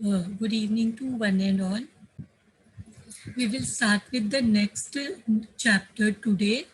Good evening to one and all. We will start with the next chapter today,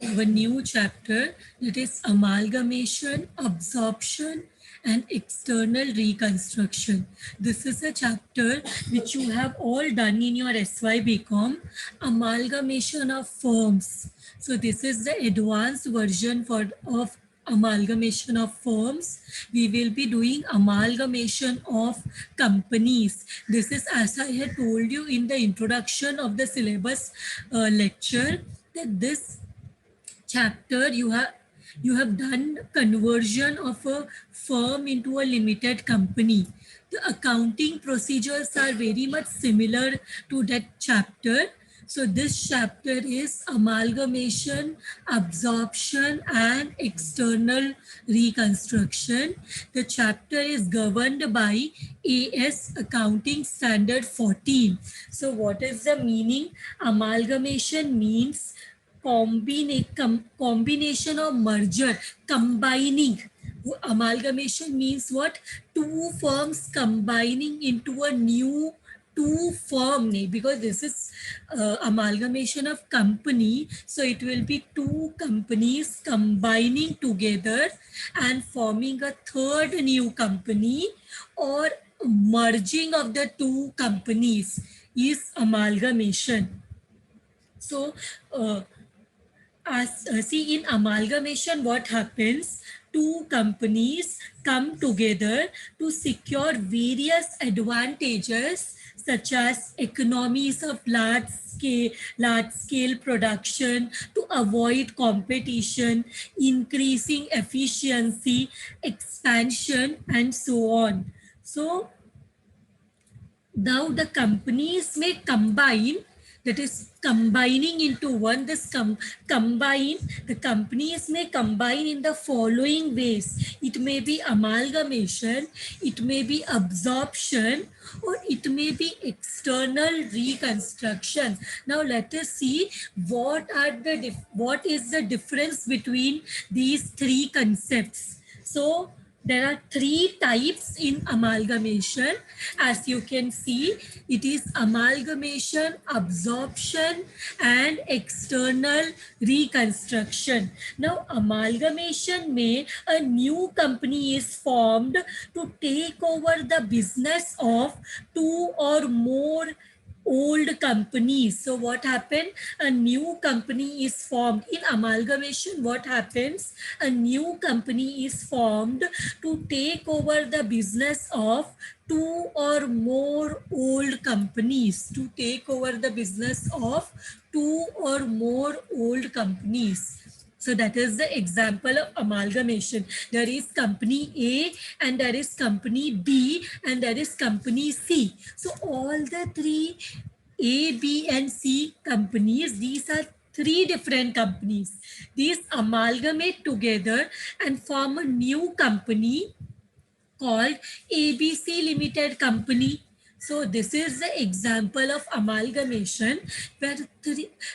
our new chapter, that is amalgamation, absorption, and external reconstruction. This is a chapter which you have all done in your SY BCom, amalgamation of firms. So this is the advanced version of amalgamation of firms. We will be doing amalgamation of companies. This is, as I had told you in the introduction of the syllabus lecture, that this chapter you have done conversion of a firm into a limited company. The accounting procedures are very much similar to that chapter. So this chapter is amalgamation, absorption, and external reconstruction. The chapter is governed by AS Accounting Standard 14. So what is the meaning? Amalgamation means combination or merger, combining. Amalgamation means what? Two firms combining into a new two firm name, because this is amalgamation of company, so it will be two companies combining together and forming a third new company, or merging of the two companies is amalgamation. So as see, in amalgamation, what happens? Two companies come together to secure various advantages such as economies of large scale production, to avoid competition, increasing efficiency, expansion, and so on. So now the companies may combine, that is combining into one. This combine, the companies may combine in the following ways. It may be amalgamation, it may be absorption, or it may be external reconstruction. Now let us see what is the difference between these three concepts. So there are three types in amalgamation. As you can see, it is amalgamation, absorption, and external reconstruction. Now, amalgamation may a new company is formed to take over the business of two or more old companies. So what happened? A new company is formed. In amalgamation, what happens? A new company is formed to take over the business of two or more old companies. To take over the business of two or more old companies. So that is the example of amalgamation. There is company A and there is company B and there is company C. So all the three A, B and C companies, these are three different companies. These amalgamate together and form a new company called ABC Limited Company. So this is the example of amalgamation where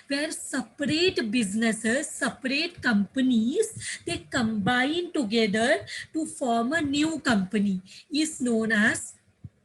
where separate businesses, separate companies, they combine together to form a new company, is known as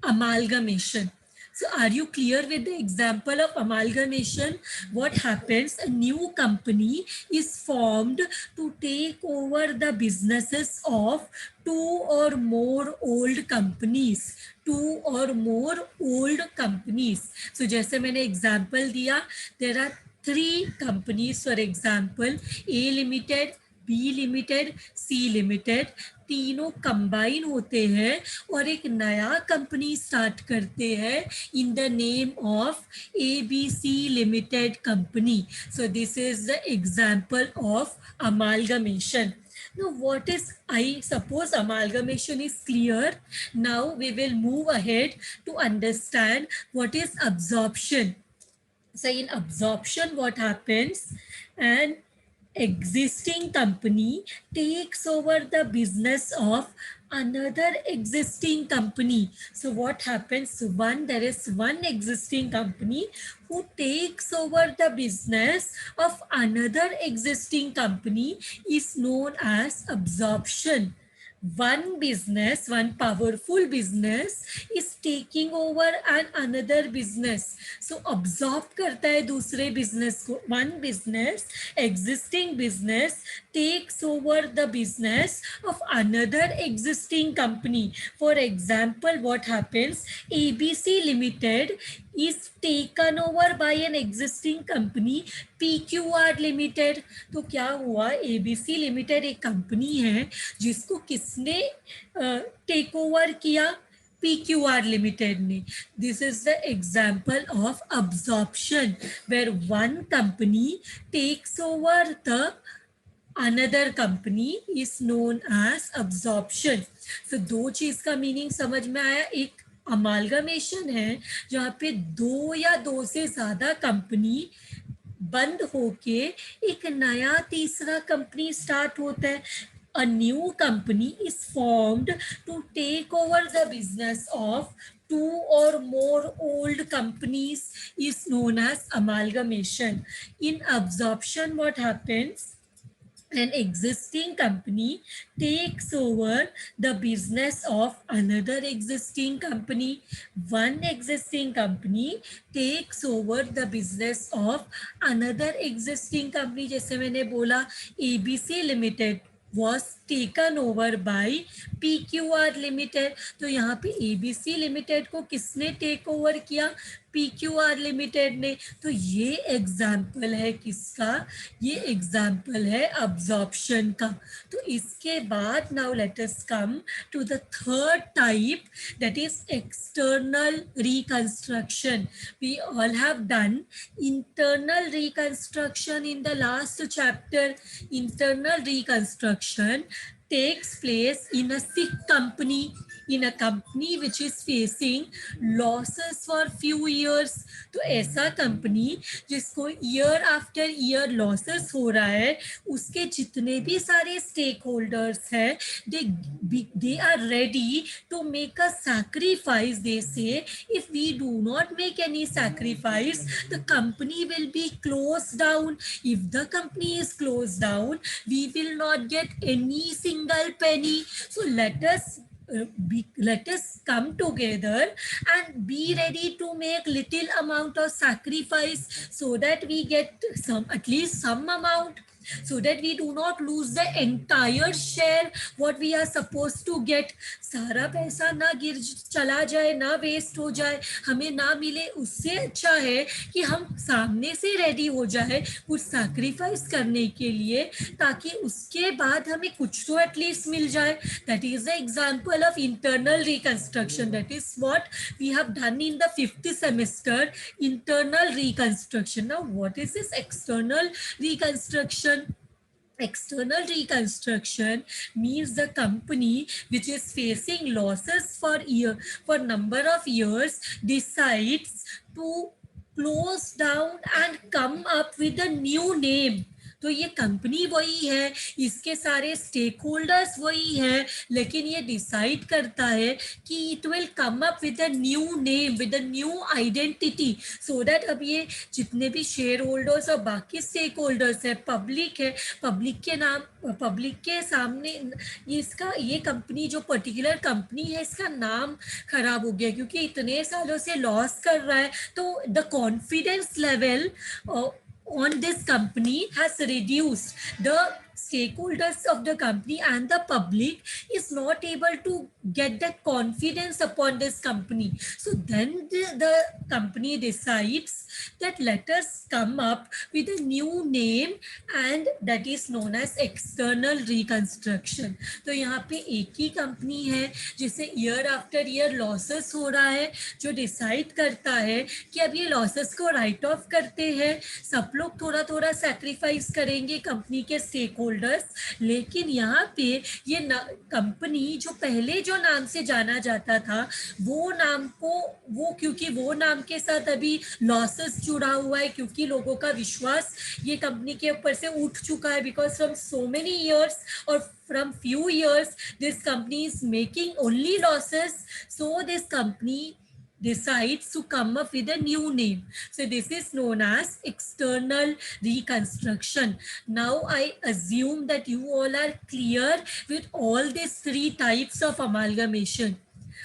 amalgamation. So are you clear with the example of amalgamation? What happens? A new company is formed to take over the businesses of two or more old companies. Two or more old companies. So जैसे मैंने example दिया, there are three companies, for example, A Limited, B limited, C limited, तीनों combine होते हैं और एक नया company start करते हैं in the name of ABC limited company. So this is the example of amalgamation. Now, what is, I suppose amalgamation is clear. Now we will move ahead to understand what is absorption. So in absorption, what happens? An existing company takes over the business of another existing company. So what happens? There is one existing company who takes over the business of another existing company, is known as absorption. one business, one powerful business is taking over an another business. So absorb करता है दूसरे business को. One business, existing business takes over the business of another existing company. For example, what happens? ABC Limited is taken over by an existing company, PQR Limited. तो क्या हुआ? ABC Limited एक company है जिसको किसने take over किया? PQR Limited ने. This is the example of absorption where one company takes over the another company is known as absorption. So दो चीज का मीनिंग समझ में आया. एक अमालगमेशन है जहाँ पे दो या दो से ज्यादा कंपनी बंद होके एक नया तीसरा कंपनी स्टार्ट होता है. A new company is formed to take over the business of two or more old companies is known as amalgamation. In absorption, what happens? An existing company takes over the business of another existing company. One existing company takes over the business of another existing company. जैसे मैंने बोला ABC Limited was taken over by PQR Limited. तो यहाँ पे ABC Limited को किसने take over किया? PQR Limited ने. तो ये एग्जाम्पल है किसका? ये एग्जाम्पल है अब्जॉर्प्शन का. तो इसके बाद now let us come to the third type, that is external reconstruction. We all have done internal reconstruction in the last chapter. Internal reconstruction takes place in a sick company, in a company which is facing losses for few years. तो ऐसा company जिसको year after year losses हो रहा है, उसके जितने भी सारे स्टेक होल्डर्स हैं, they are ready to make a sacrifice. They say if we do not make any sacrifice, the company will be closed down. If the company is closed down, we will not get any single penny. So let us come together and be ready to make little amount of sacrifice so that we get some, at least some amount, so that we do not lose the entire share what we are supposed to get. सारा पैसा ना गिर चला जाए, ना waste हो जाए, हमें ना मिले, उससे अच्छा है कि हम सामने से रेडी हो जाए कुछ सैक्रिफाइस करने के लिए, ताकि उसके बाद हमें कुछ तो एटलीस्ट मिल जाए. That is the example of internal reconstruction. That is what we have done in the 5th semester, internal reconstruction. Now what is this external reconstruction? External reconstruction means the company which is facing losses for number of years decides to close down and come up with a new name. तो ये company वही है, इसके सारे stake holders वही है, लेकिन ये डिसाइड करता है कि it will come up with a new name, with a new identity, so that अब ये जितने भी शेयर होल्डर्स और बाकी स्टेक होल्डर्स है, पब्लिक है, पब्लिक के नाम, पब्लिक के सामने ये कंपनी, जो पर्टिकुलर कंपनी है, इसका नाम खराब हो गया क्योंकि इतने सालों से लॉस कर रहा है. तो the confidence level on this company has reduced. The stakeholders of the company and the public is not able to get that confidence upon this company. So then the company decides that let us come up with a new name, and that is known as external reconstruction. तो यहाँ पे एक ही company है जिसे year after year losses हो रहा है, जो डिसाइड करता है कि अब ये लॉसेस को राइट ऑफ करते हैं, सब लोग थोड़ा थोड़ा सैक्रिफाइस करेंगे कंपनी के स्टेक होल्डर्स. लेकिन यहाँ पे ये कंपनी जो पहले जो नाम से जाना जाता था, वो नाम को क्योंकि वो नाम के साथ अभी लॉसेस जुड़ा हुआ है, क्योंकि लोगों का विश्वास ये कंपनी के ऊपर से उठ चुका है, because from so many years और from few years this company is making only losses. So this company decides to come up with a new name. So this is known as external reconstruction. Now I assume that you all are clear with all these three types of amalgamation.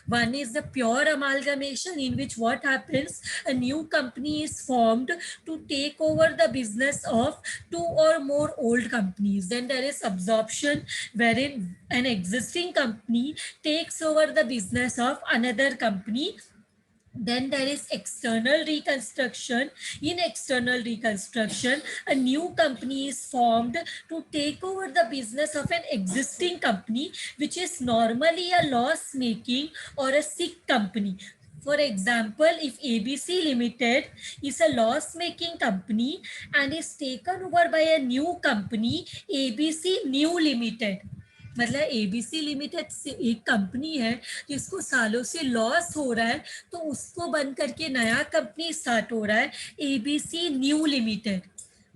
One is the pure amalgamation, in which what happens, a new company is formed to take over the business of two or more old companies. Then there is absorption, wherein an existing company takes over the business of another company. Then there is external reconstruction. In external reconstruction, a new company is formed to take over the business of an existing company, which is normally a loss making or a sick company. For example, if ABC Limited is a loss making company and is taken over by a new company, ABC New Limited, मतलब ABC limited से एक company है जिसको सालों से loss हो रहा है, तो उसको बंद करके नया कंपनी स्टार्ट हो रहा है, एबीसी न्यू लिमिटेड.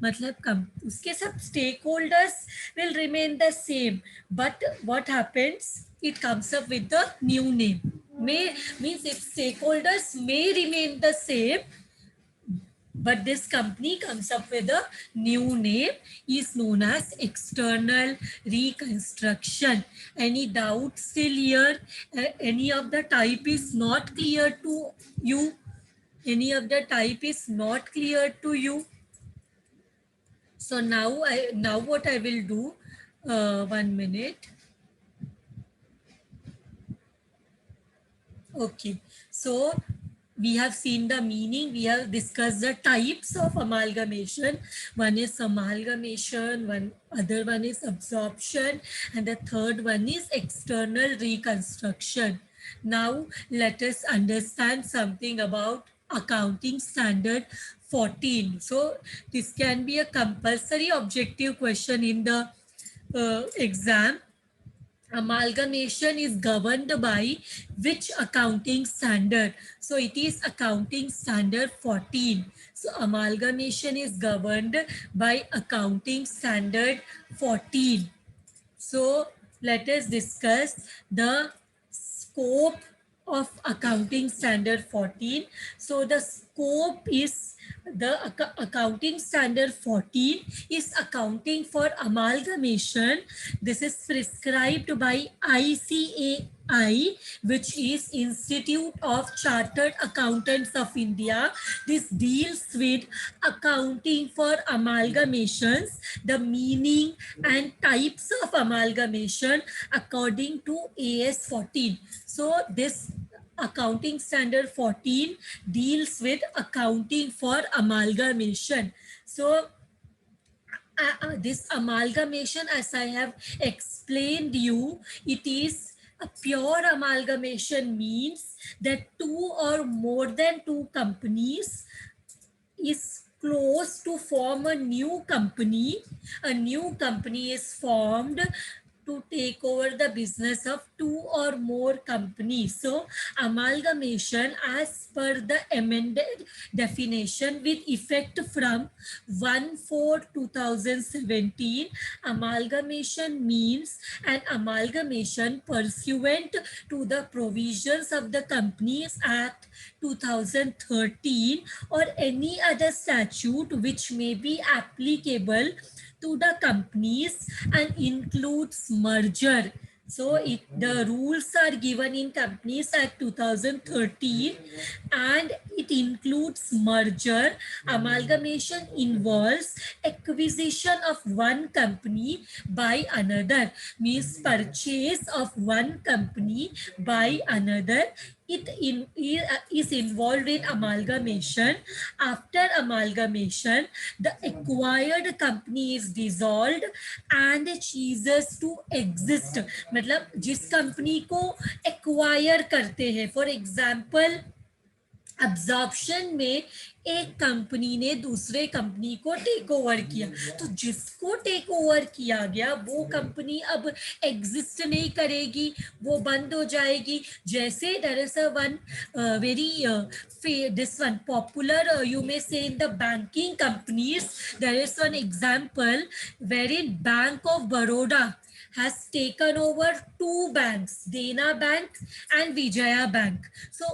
मतलब कम उसके सब stakeholders will remain the same, but what happens, it comes up with the new name. May means if stakeholders may remain the same, but this company comes up with a new name, is known as external reconstruction. Any doubts still here? Any of the type is not clear to you? Any of the type is not clear to you? So now what I will do, 1 minute. Okay, so we have seen the meaning, we have discussed the types of amalgamation. One is amalgamation, other one is absorption, and the third one is external reconstruction. Now let us understand something about accounting standard 14. So this can be a compulsory objective question in the exam. Amalgamation is governed by which accounting standard? So it is accounting standard 14. So amalgamation is governed by accounting standard 14. So let us discuss the scope of accounting standard 14. So the scope is the accounting standard 14 is accounting for amalgamation. This is prescribed by ICAI, which is Institute of Chartered Accountants of India. This deals with accounting for amalgamations, the meaning and types of amalgamation according to AS 14. So this accounting standard 14 deals with accounting for amalgamation. So this amalgamation, as I have explained you, it is a pure amalgamation, means that two or more than two companies is close to form a new company. A new company is formed to take over the business of two or more companies. So amalgamation, as per the amended definition with effect from 1/4/2017, amalgamation means an amalgamation pursuant to the provisions of the Companies Act 2013 or any other statute which may be applicable to the companies and includes merger. So the rules are given in Companies Act 2013 and it includes merger. Amalgamation involves acquisition of one company by another, means purchase of one company by another. It is involved in amalgamation. After amalgamation, the acquired company is dissolved and ceases to exist. मतलब जिस company को acquire करते हैं, for example absorption में एक company ने दूसरे company को टेक ओवर किया, तो जिसको टेक ओवर किया गया वो कंपनी अब एग्जिस्ट नहीं करेगी, वो बंद हो जाएगी. जैसे there is a one very this one popular, you may say, in the banking companies, there is one example wherein Bank of Baroda has taken over two banks, Dena Bank and Vijaya Bank. So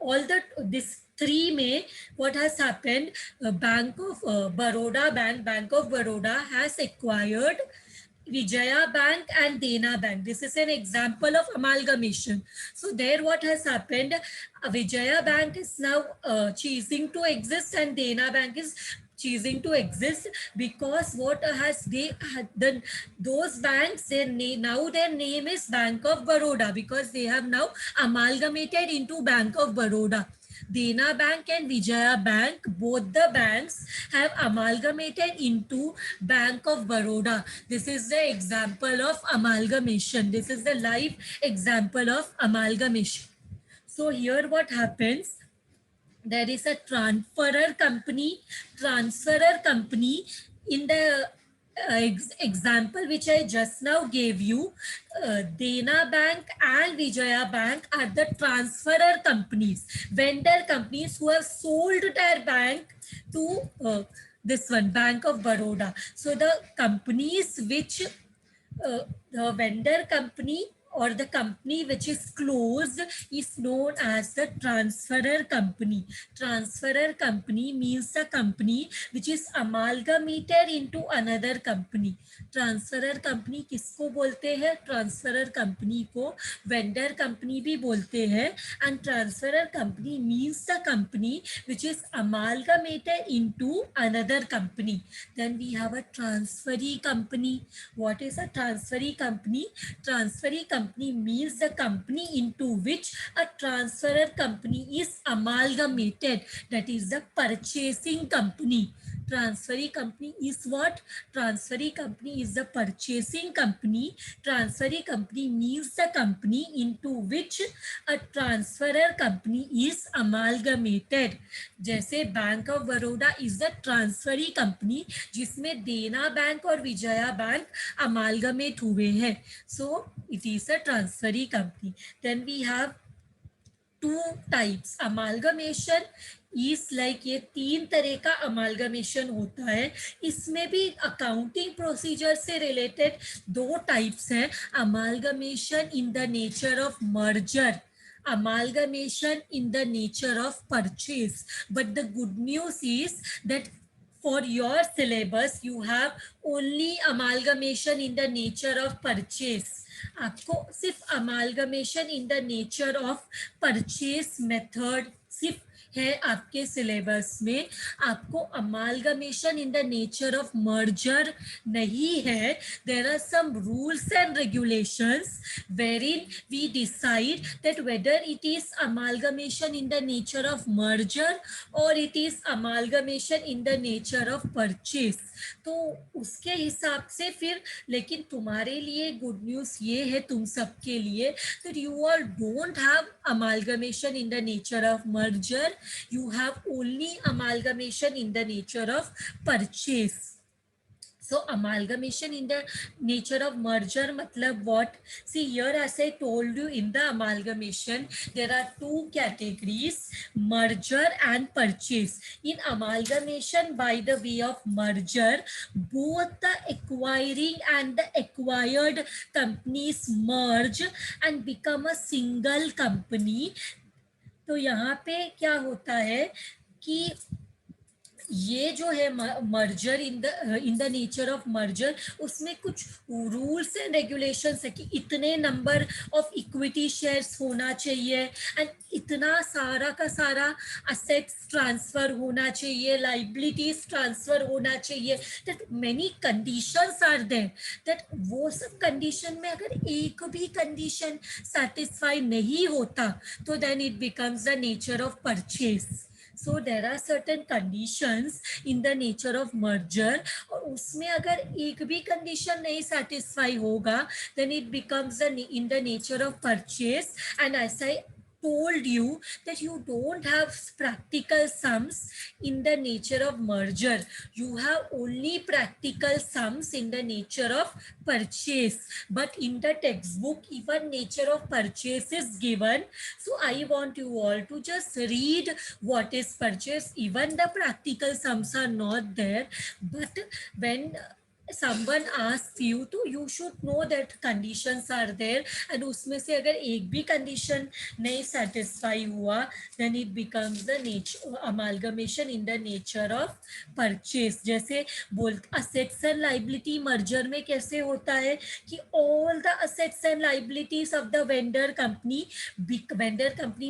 all the this three may what has happened, Bank of Bank of Baroda has acquired Vijaya Bank and Dena Bank. This is an example of amalgamation. So there what has happened, Vijaya Bank is now ceasing to exist and Dena Bank is ceasing to exist, because what has they had done, those banks, now their name is Bank of Baroda, because they have now amalgamated into Bank of Baroda. Dena Bank and Vijaya Bank, both the banks have amalgamated into Bank of Baroda. This is the example of amalgamation. This is the live example of amalgamation. So here what happens, there is a transferor company in the example which I just now gave you. Dena Bank and Vijaya Bank are the transferor companies, vendor companies who have sold their bank to this one, Bank of Baroda. So the companies which the vendor company or the company which is closed is known as the transferor company. Transferor company means the company which is amalgamated into another company. Transferor company किसको बोलते हैं? Transferor company को vendor company भी बोलते हैं. And transferor company means the company which is amalgamated into another company. Then we have a transferee company. What is a transferee company? Transferee company means the company into which a transferor company is amalgamated. That is the purchasing company. Transferee company is what? Transferee company is the purchasing company. Transferee company means the company into which a transferor company is amalgamated. जैसे bank of Baroda is the transferee company जिसमें Dena bank और Vijaya bank amalgamate हुए हैं. So it is a transferee company. Then we have two types. Amalgamation is like, ये तीन तरह का amalgamation होता है. इसमें भी अकाउंटिंग प्रोसीजर से रिलेटेड दो टाइप्स हैं. Amalgamation in the nature of merger, amalgamation in the nature of purchase. But the good news is that for your syllabus you have only amalgamation in the nature of purchase. आपको सिर्फ amalgamation in the nature of purchase method सिर्फ है आपके syllabus में. आपको amalgamation in the nature of merger नहीं है. There are some rules and regulations wherein we decide that whether it is amalgamation in the nature of merger or it is amalgamation in the nature of purchase. तो उसके हिसाब से फिर, लेकिन तुम्हारे लिए गुड न्यूज़ ये है तुम सबके लिए that you all don't have amalgamation in the nature of merger. You have only amalgamation in the nature of purchase. So amalgamation in the nature of merger matlab what? See here, as I told you, in the amalgamation there are two categories, merger and purchase. In amalgamation by the way of merger, both the acquiring and the acquired companies merge and become a single company. तो यहाँ पे क्या होता है कि ये जो है merger in the nature of merger, उसमें कुछ रूल्स एंड रेगुलेशंस है कि इतने नंबर ऑफ इक्विटी शेयर्स होना चाहिए एंड इतना सारा का सारा असेट्स ट्रांसफर होना चाहिए, लाइबिलिटीज ट्रांसफर होना चाहिए. That many conditions are there. That वो सब कंडीशन में अगर एक भी कंडीशन सेटिस्फाई नहीं होता तो then it becomes the nature of purchase. So there are certain conditions in the nature of merger, और उसमें अगर एक भी condition नहीं satisfy होगा then it becomes in the nature of purchase. And as I told you that you don't have practical sums in the nature of merger, you have only practical sums in the nature of purchase. But in the textbook even nature of purchase is given. So I want you all to just read what is purchase. Even the practical sums are not there, but when someone asks you तो you should know that conditions are there and उसमें से अगर एक भी condition नहीं satisfy हुआ then it becomes the nature amalgamation in the nature of purchase. जैसे बोल assets and liability merger में कैसे होता है कि all the assets and liabilities of the vendor company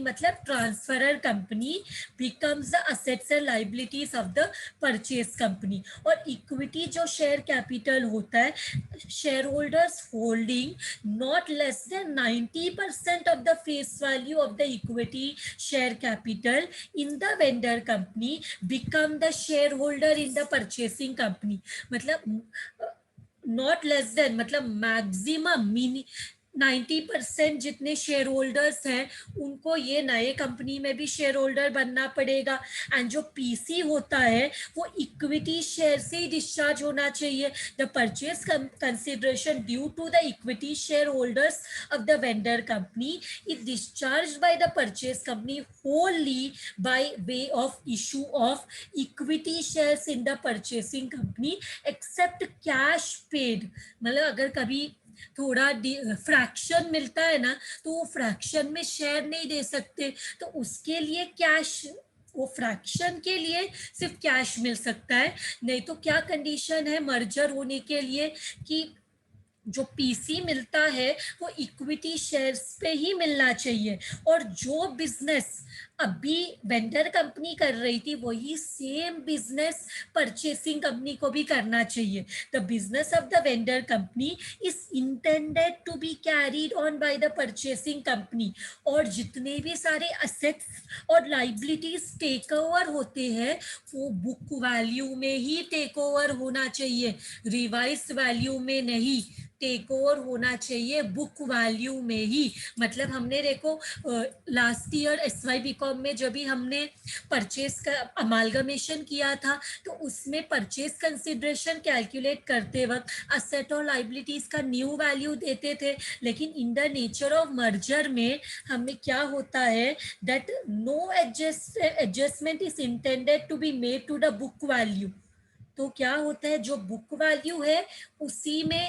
मतलब transferer company becomes the assets and liabilities of the purchase company. और equity जो शेयर कैपिटल होता है, share holders holding not less than 90% of the face value of the equity share capital in the vendor company become the shareholder in the purchasing company. मतलब not less than मतलब maximum 90% जितने share holders हैं उनको ये नए company में भी share holder बनना पड़ेगा. एंड जो पीसी होता है वो इक्विटी शेयर से ही डिस्चार्ज होना चाहिए. The purchase consideration due to the equity shareholders of the vendor company is discharge by the purchase company wholly by way of issue of equity shares in the purchasing company except cash paid. मतलब अगर कभी थोड़ा fraction मिलता है ना तो वो fraction में शेयर नहीं दे सकते, तो उसके लिए कैश, वो फ्रैक्शन के लिए सिर्फ कैश मिल सकता है. नहीं तो क्या कंडीशन है मर्जर होने के लिए कि जो पीसी मिलता है वो इक्विटी शेयर्स पे ही मिलना चाहिए. और जो बिजनेस अभी वेंडर कंपनी कर रही थी वही सेम बिजनेस परचेसिंग कंपनी को भी करना चाहिए. The business of the vendor company is intended to be carried on by the purchasing company. और जितने भी सारे असेट्स और लाइबिलिटीज टेक ओवर होते हैं वो बुक वैल्यू में ही टेक ओवर होना चाहिए, रिवाइज वैल्यू में नहीं. टेक ओवर होना चाहिए बुक वैल्यू में ही. मतलब हमने देखो लास्ट ईयर एसवाई बीकॉम में जब भी हमने परचेस का अमालगमेशन किया था तो उसमें परचेस कंसिडरेशन कैलकुलेट करते वक्त असेट और लाइबिलिटीज का न्यू वैल्यू देते थे. लेकिन in the nature of merger में हमें क्या होता है that no adjustment is intended to be made to the book value. तो क्या होता है जो बुक वैल्यू है उसी में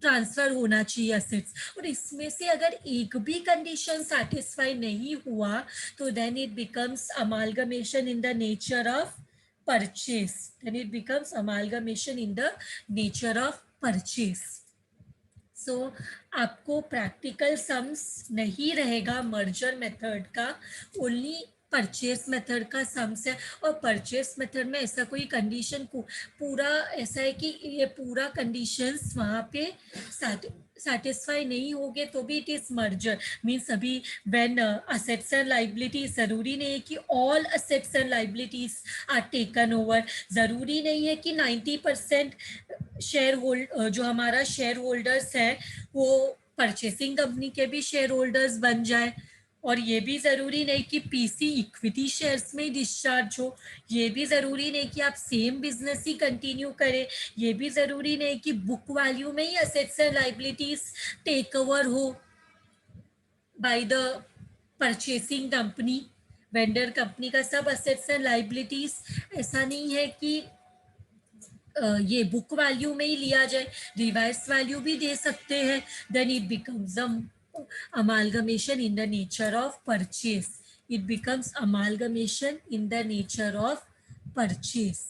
ट्रांसफर होना चाहिए असेट्स. और इसमें से अगर एक भी कंडीशन सेटिस्फाई नहीं हुआ तो then it becomes amalgamation in the nature of purchase. Then it becomes amalgamation in the nature of purchase. So आपको प्रैक्टिकल सम्स नहीं रहेगा मर्जर मेथड का, ओनली परचेस मेथड का सम्स है. और परचेस मेथड में ऐसा कोई कंडीशन को पूरा ऐसा है कि ये पूरा कंडीशंस वहाँ पे सेटिस्फाई नहीं होगे तो भी इट इज मर्जर. मीन्स अभी व्हेन असेट्स एंड लाइबिलिटी, जरूरी नहीं है कि all assets and liabilities are taken over. जरूरी नहीं है कि 90% शेयर होल्ड जो हमारा शेयर होल्डर्स है वो परचेसिंग कंपनी के भी शेयर होल्डर्स बन जाए. और ये भी जरूरी नहीं कि पीसी इक्विटी शेयर्स में ही डिस्चार्ज हो. ये भी जरूरी नहीं कि आप सेम बिजनेस ही कंटिन्यू करें. ये भी जरूरी नहीं कि बुक वैल्यू में ही assets and liabilities take over हो by the purchasing company. Vendor company का सब असेट्स एंड लाइबिलिटीज ऐसा नहीं है कि ये बुक वैल्यू में ही लिया जाए, रिवाइज वैल्यू भी दे सकते हैं. Then it becomes amalgamation in the nature of purchase. It becomes amalgamation in the nature of purchase.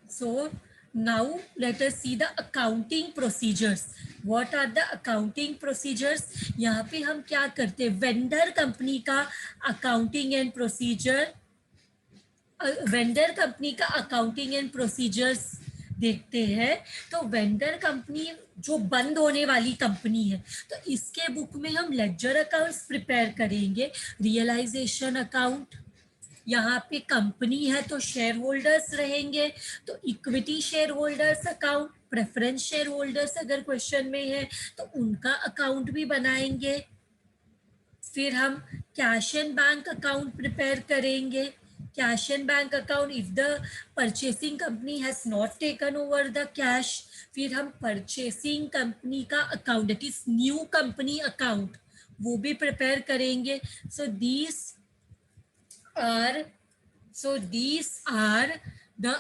So now let us see the accounting procedures. What are the accounting procedures? यहाँ पे हम क्या करते हैं, वेंडर कंपनी का accounting and procedure, vendor company का accounting and procedures देखते हैं. तो वेंडर कंपनी जो बंद होने वाली कंपनी है तो इसके बुक में हम लेजर अकाउंट्स प्रिपेयर करेंगे, रियलाइजेशन अकाउंट. यहाँ पे कंपनी है तो शेयर होल्डर्स रहेंगे तो equity shareholders account, preference shareholders अगर क्वेश्चन में है तो उनका अकाउंट भी बनाएंगे. फिर हम cash and bank account prepare करेंगे. Cash and bank account if the purchasing company has not taken over the cash. फिर हम परचेसिंग कंपनी का account that is new company account वो भी प्रिपेयर करेंगे. So these are So these are the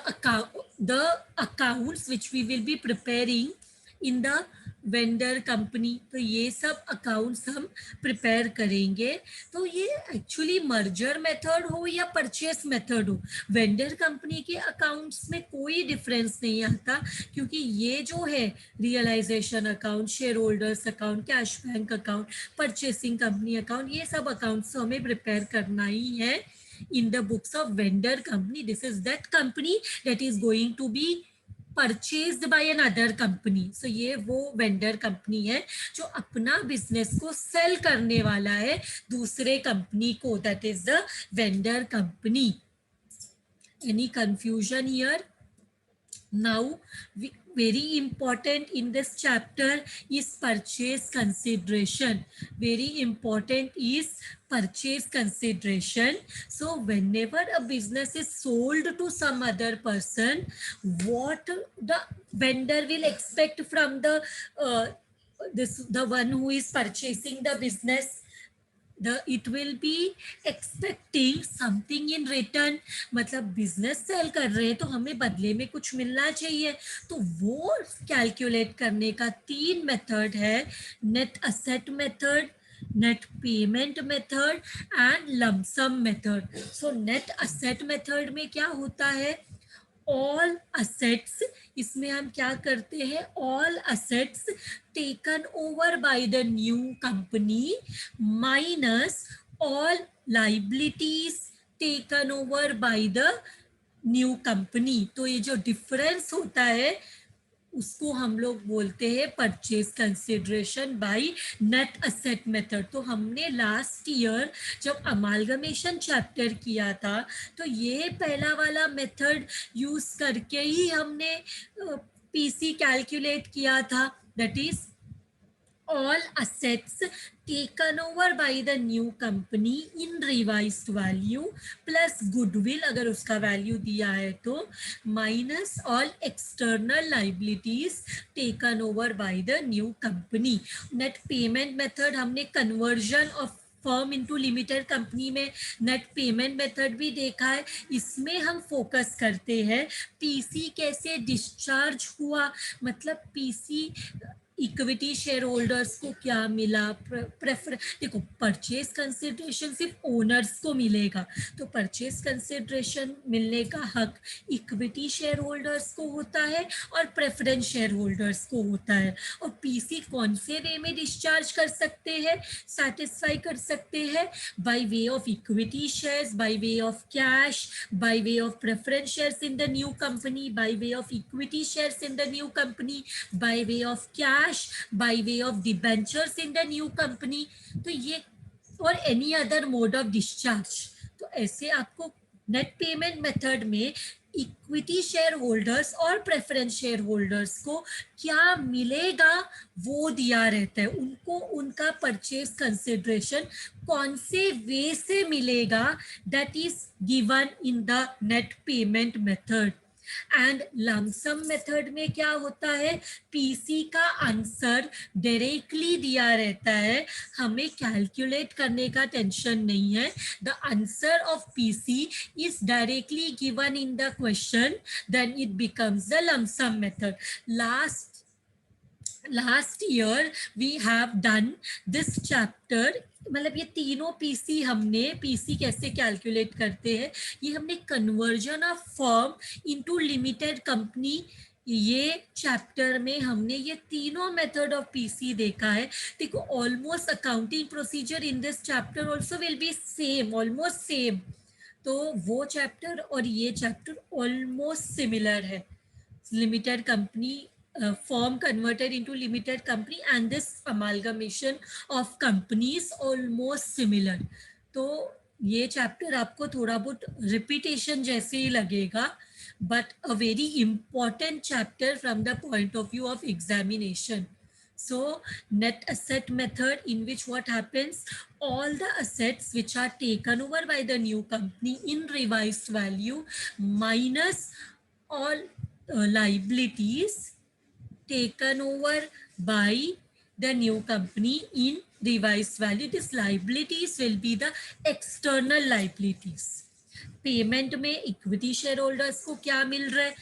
accounts which we will be preparing in the vendor company. तो ये सब accounts हम प्रिपेयर करेंगे. तो ये एक्चुअली मर्जर मेथड हो या परचेस मेथड हो, वेंडर कंपनी के अकाउंट्स में कोई डिफरेंस नहीं आता, क्योंकि ये जो है realization account, shareholders account, cash bank account, purchasing company account, ये सब अकाउंट्स हमें प्रिपेयर करना ही है in the books of vendor company. This is that company that is going to be purchased by another company. So ये वो vendor company है जो अपना बिजनेस को सेल करने वाला है दूसरे कंपनी को. That is the vendor company. Any confusion here? Now, very important in this chapter is purchase consideration. Very important is purchase consideration. So whenever a business is sold to some other person, what the vendor will expect from the the one who is purchasing the business, it will be expecting something in return. मतलब business sell कर रहे हैं तो हमें बदले में कुछ मिलना चाहिए. तो वो कैलकुलेट करने का 3 मेथड है: net asset method, net payment method and lump sum method. So net asset method में क्या होता है? ऑल असेट्स, इसमें हम क्या करते हैं? All assets taken over by the new company minus all liabilities taken over by the new company. तो ये जो डिफरेंस होता है उसको हम लोग बोलते हैं purchase consideration by net asset method. तो हमने लास्ट ईयर जब अमालगमेशन चैप्टर किया था तो ये पहला वाला मेथड यूज करके ही हमने पीसी कैलकुलेट किया था. That is all assets taken over by the new company in revised value plus goodwill अगर उसका वैल्यू दिया है तो, minus all external liabilities taken over by the new company. net payment method हमने conversion of firm into limited company में net payment method भी देखा है. इसमें हम फोकस करते हैं पीसी कैसे डिस्चार्ज हुआ, मतलब पीसी इक्विटी शेयर होल्डर्स को क्या मिला. प्रेफर देखो, परचेज कंसिडरेशन सिर्फ ओनर्स को मिलेगा, तो परचेज कंसिडरेशन मिलने का हक इक्विटी शेयर होल्डर्स को होता है और प्रेफरेंस शेयर होल्डर्स को होता है. और पीसी कौन से वे में डिस्चार्ज कर सकते हैं, सेटिस्फाई कर सकते हैं? Bye way of equity shares, bye way of cash, bye way of preference shares in the new company, bye way of equity shares in the new company, bye way of cash, by way of debentures in the new company. तो ये और any other mode of discharge. तो ऐसे आपको net payment method में equity share holders और preference share holders को क्या मिलेगा वो दिया रहता है. उनको उनका परचेज कंसिडरेशन कौन से वे से मिलेगा, that is given in the net payment method. And lump sum method में क्या होता है? पीसी का आंसर डायरेक्टली दिया रहता है, हमें कैलकुलेट करने का टेंशन नहीं है. The answer of PC is directly given in the question, then it becomes the lump sum method. last year we have done this chapter. मतलब ये तीनों पीसी, हमने पीसी कैसे कैलकुलेट करते हैं ये हमने conversion of firm into limited company, ये चैप्टर में हमने ये तीनों मेथड ऑफ पीसी देखा है. देखो, almost accounting procedure in this chapter also will be same, almost same. तो वो चैप्टर और ये चैप्टर ऑलमोस्ट सिमिलर है. Limited company, firm converted into limited company and this amalgamation of companies almost similar. तो ये चैप्टर आपको थोड़ा बहुत रिपीटेशन जैसे ही लगेगा, but a very important chapter from the point of view of examination. So net asset method, in which what happens, all the assets which are taken over by the new company in revised value minus all liabilities taken over by the new company in revised value. These liabilities will be the external liabilities. Payment में equity share holders को क्या मिल रहा है,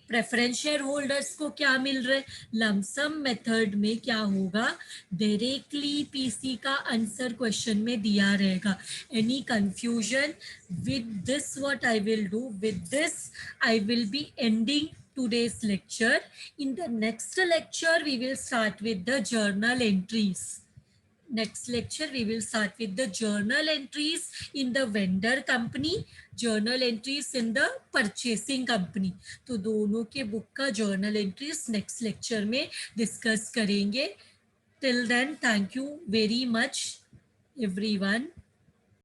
preference share holders को क्या मिल रहा है। Lump sum method में क्या होगा, डायरेक्टली पीसी का आंसर क्वेश्चन में दिया रहेगा। Any confusion with this, what I will do with this, I will be ending today's lecture. In the next lecture we will start with the journal entries. Next lecture we will start with the journal entries in the vendor company, journal entries in the purchasing company. तो दोनों के book का journal entries next lecture में discuss करेंगे. Till then, thank you very much everyone.